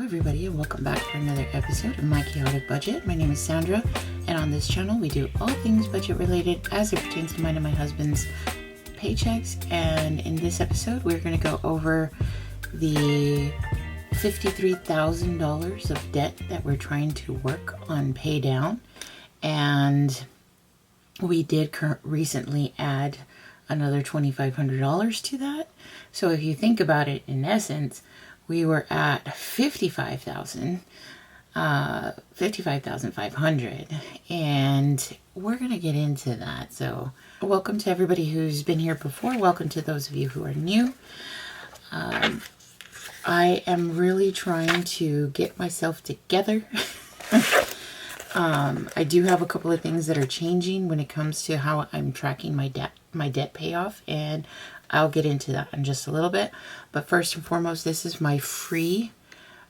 everybody, and welcome back for another episode of My Chaotic Budget. My name is Sandra, and on this channel we do all things budget related as it pertains to mine and my husband's paychecks. And in this episode we're going to go over the $53,000 of debt that we're trying to work on pay down. And we did recently add another $2,500 to that. So if you think about it, in essence, we were at $55,500, and we're going to get into that. So welcome to everybody who's been here before. Welcome to those of you who are new. I am really trying to get myself together. I do have a couple of things that are changing when it comes to how I'm tracking my debt payoff, and I'll get into that in just a little bit. But first and foremost, this is my free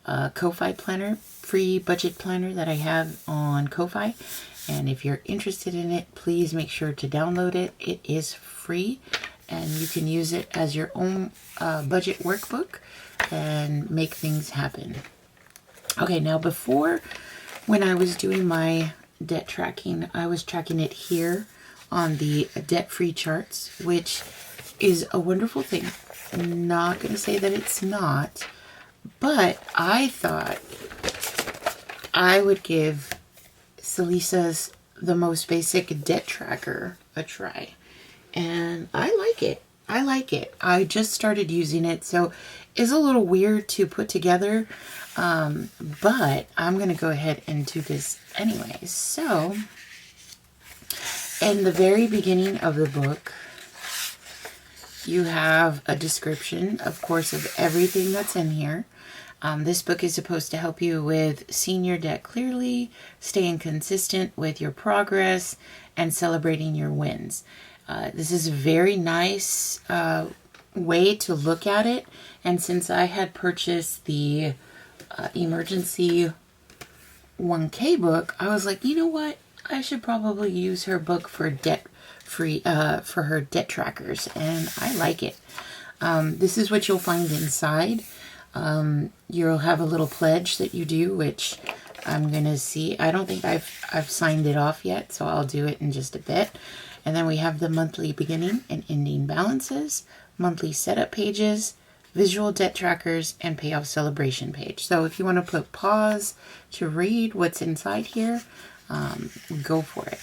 Ko-Fi planner, free budget planner that I have on Ko-Fi. And if you're interested in it, please make sure to download it. It is free, and you can use it as your own budget workbook and make things happen. Okay, now before, when I was doing my debt tracking, I was tracking it here on the debt-free charts, which is a wonderful thing. I'm not going to say that it's not, but I thought I would give Salisa's the most basic debt tracker a try. And I like it. I just started using it, so it's a little weird to put together, but I'm going to go ahead and do this anyway. So, in the very beginning of the book, you have a description, of course, of everything that's in here. This book is supposed to help you with seeing your debt clearly, staying consistent with your progress, and celebrating your wins. This is a very nice way to look at it. And since I had purchased the emergency 1K book, I was like, you know what? I should probably use her book for debt-free, for her debt trackers, and I like it. This is what you'll find inside. You'll have a little pledge that you do, which I'm gonna see. I don't think I've signed it off yet, so I'll do it in just a bit. And then we have the monthly beginning and ending balances, monthly setup pages, visual debt trackers, and payoff celebration page. So if you want to put pause to read what's inside here, go for it.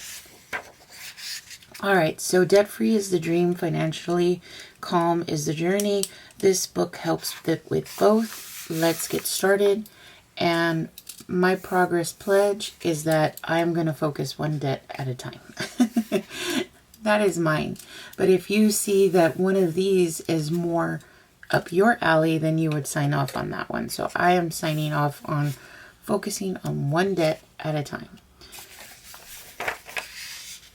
All right, so debt-free is the dream, financially calm is the journey. This book helps with both. Let's get started. And my progress pledge is that I'm going to focus one debt at a time. That is mine. But if you see that one of these is more up your alley, then you would sign off on that one. So I am signing off on focusing on one debt at a time.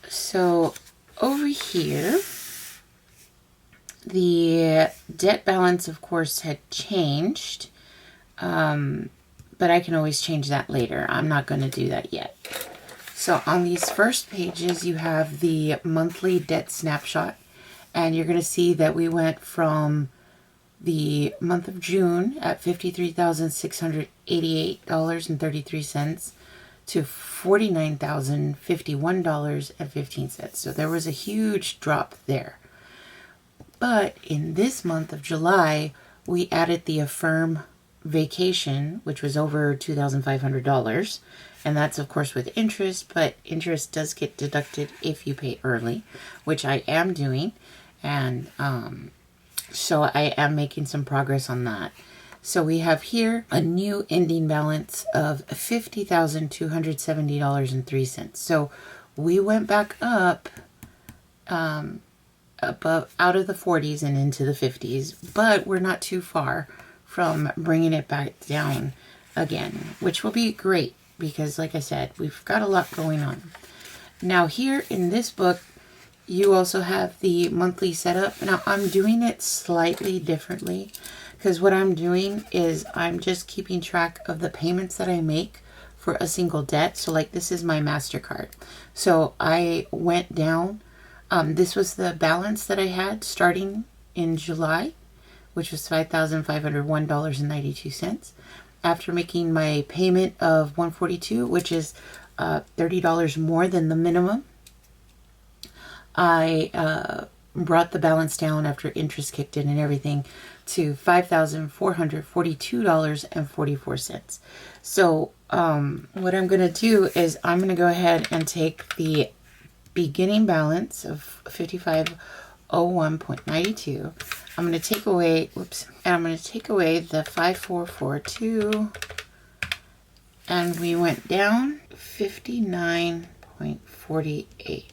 So over here, the debt balance, of course, had changed, but I can always change that later. I'm not going to do that yet. So on these first pages, you have the monthly debt snapshot, and you're going to see that we went from the month of June at $53,688.33 to $49,051.15. So there was a huge drop there. But in this month of July, we added the Affirm vacation, which was over $2,500. And that's, of course, with interest, but interest does get deducted if you pay early, which I am doing. And so I am making some progress on that. So we have here a new ending balance of $50,270.03. So we went back up above, out of the 40s and into the 50s, but we're not too far from bringing it back down again, which will be great because, like I said, we've got a lot going on. Now here in this book, you also have the monthly setup. Now I'm doing it slightly differently because what I'm doing is I'm just keeping track of the payments that I make for a single debt. So like this is my MasterCard. So I went down. This was the balance that I had starting in July, which was $5,501.92. after making my payment of $142, which is $30 more than the minimum, I brought the balance down after interest kicked in and everything to $5,442.44. So what I'm going to do is I'm going to go ahead and take the beginning balance of 5501.92. I'm going to take away, and I'm going to take away the 5442, and we went down 59.48.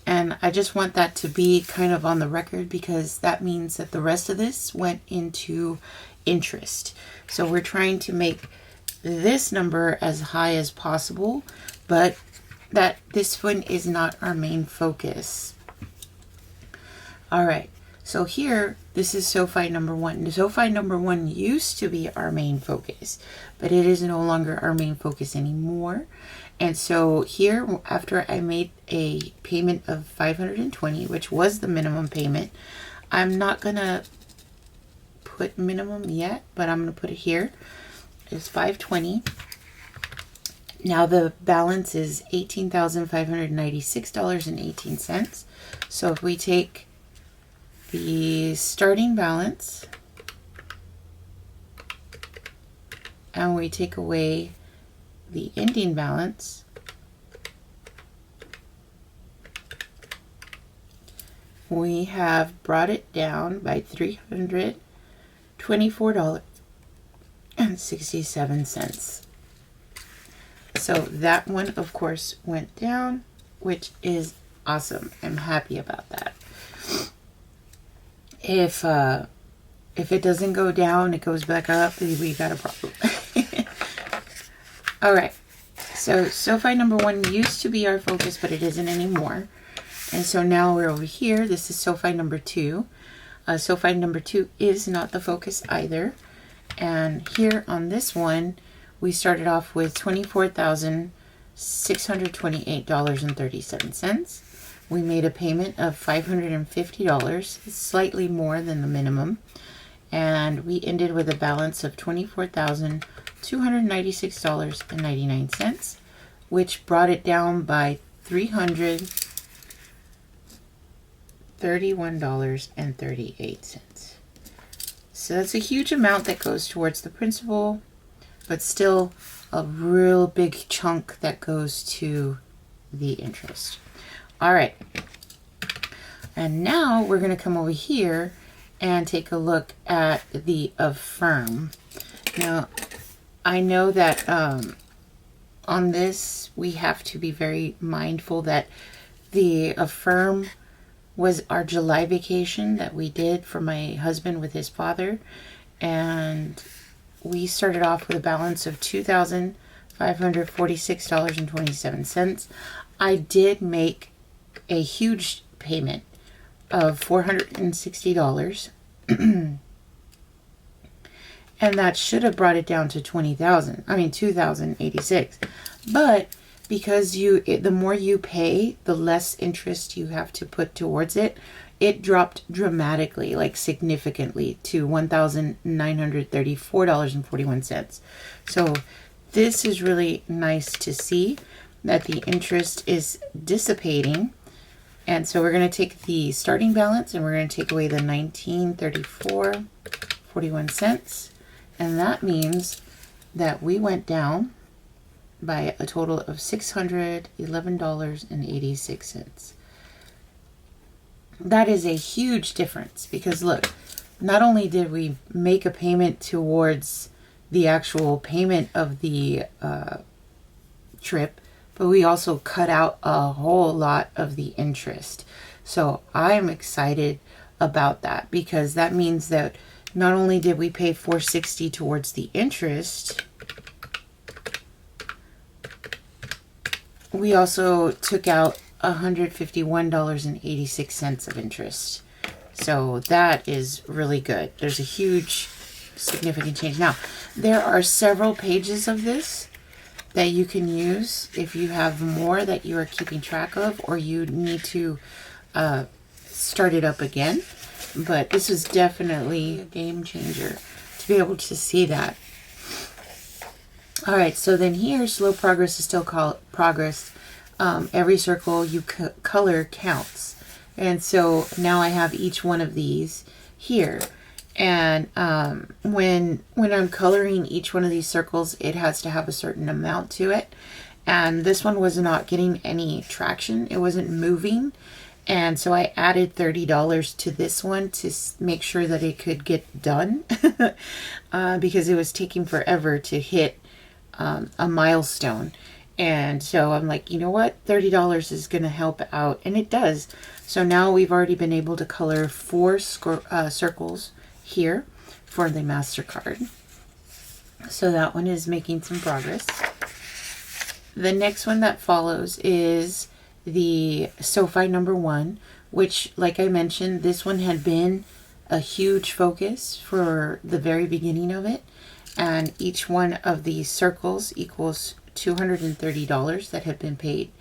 And I just want that to be kind of on the record, because that means that the rest of this went into interest. So we're trying to make this number as high as possible, but that this one is not our main focus. All right, so here, this is SoFi number 1. SoFi number 1 used to be our main focus, but it is no longer our main focus anymore. And so here, after I made a payment of $520, which was the minimum payment, I'm not gonna put minimum yet, but I'm gonna put it here. It's $520. Now the balance is $18,596.18. So if we take the starting balance and we take away the ending balance, we have brought it down by $324.67. So that one, of course, went down, which is awesome. I'm happy about that. If it doesn't go down, it goes back up, we got a problem. All right. So SoFi number 1 used to be our focus, but it isn't anymore. And so now we're over here. This is SoFi number 2. SoFi number 2 is not the focus either. And here on this one, we started off with $24,628.37. We made a payment of $550, slightly more than the minimum. And we ended with a balance of $24,296.99, which brought it down by $331.38. So that's a huge amount that goes towards the principal, but still a real big chunk that goes to the interest. All right. And now we're going to come over here and take a look at the Affirm. Now, I know that on this, we have to be very mindful that the Affirm was our July vacation that we did for my husband with his father. And we started off with a balance of $2,546.27. I did make a huge payment of $460. And that should have brought it down to $2,086. But because the more you pay, the less interest you have to put towards it, it dropped dramatically, like significantly, to $1,934.41. So this is really nice to see that the interest is dissipating. And so we're going to take the starting balance and we're going to take away the $1934.41. And that means that we went down by a total of $611.86. That is a huge difference, because look, not only did we make a payment towards the actual payment of the trip, but we also cut out a whole lot of the interest. So I'm excited about that, because that means that not only did we pay $460 towards the interest, we also took out $151.86 of interest. So that is really good. There's a huge, significant change. Now, there are several pages of this that you can use if you have more that you are keeping track of, or you need to start it up again. But this is definitely a game changer to be able to see that. All right, so then here, slow progress is still called progress. Every circle you color counts. And so now I have each one of these here. And when I'm coloring each one of these circles, it has to have a certain amount to it. And this one was not getting any traction. It wasn't moving. And so I added $30 to this one to make sure that it could get done because it was taking forever to hit a milestone. And so I'm like, you know what? $30 is going to help out. And it does. So now we've already been able to color 4 circles here for the MasterCard. So that one is making some progress. The next one that follows is the SoFi #1, which, like I mentioned, this one had been a huge focus for the very beginning of it. And each one of these circles equals $230 that have been paid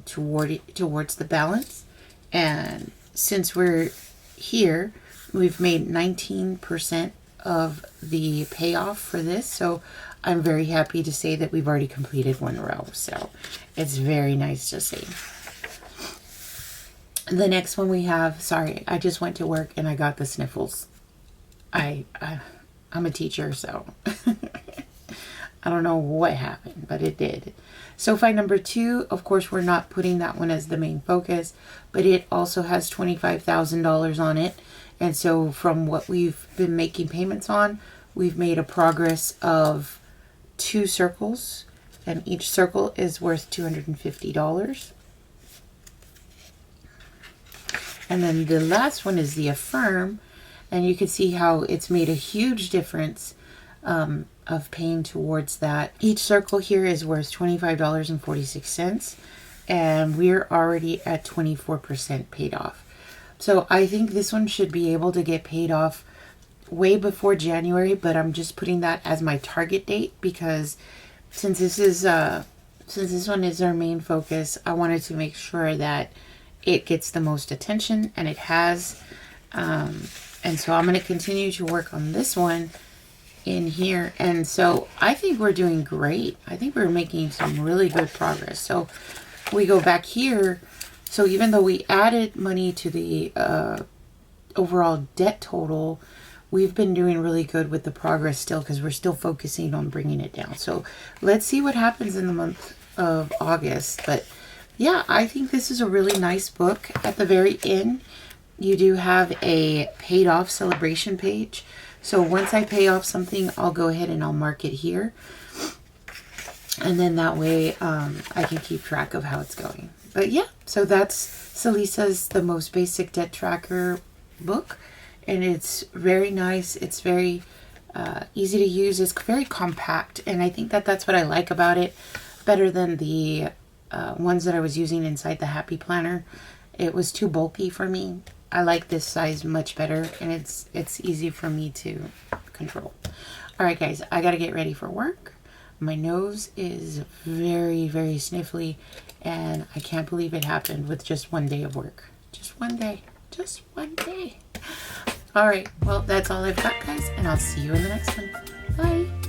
towards the balance. And since we're here, we've made 19% of the payoff for this. So I'm very happy to say that we've already completed one row. So it's very nice to see. The next one we have, sorry, I just went to work and I got the sniffles. I'm a teacher, so I don't know what happened, but it did. SoFi #2, of course, we're not putting that one as the main focus, but it also has $25,000 on it. And so from what we've been making payments on, we've made a progress of 2 circles, and each circle is worth $250. And then the last one is the Affirm, and you can see how it's made a huge difference of paying towards that. Each circle here is worth $25.46, and we're already at 24% paid off. So I think this one should be able to get paid off way before January, but I'm just putting that as my target date because since this one is our main focus, I wanted to make sure that it gets the most attention, and it has. And so I'm going to continue to work on this one in here. And so I think we're doing great. I think we're making some really good progress. So we go back here. So even though we added money to the overall debt total, we've been doing really good with the progress still because we're still focusing on bringing it down. So let's see what happens in the month of August. But yeah, I think this is a really nice book. At the very end, you do have a paid off celebration page. So once I pay off something, I'll go ahead and I'll mark it here. And then that way I can keep track of how it's going. But yeah, so that's Salisa's The Most Basic Debt Tracker book. And it's very nice. It's very easy to use. It's very compact. And I think that that's what I like about it. Better than the ones that I was using inside the Happy Planner. It was too bulky for me. I like this size much better. And it's easy for me to control. All right, guys. I got to get ready for work. My nose is very, very sniffly. And I can't believe it happened with just one day of work. Just one day. Just one day. All right. Well, that's all I've got, guys. And I'll see you in the next one. Bye.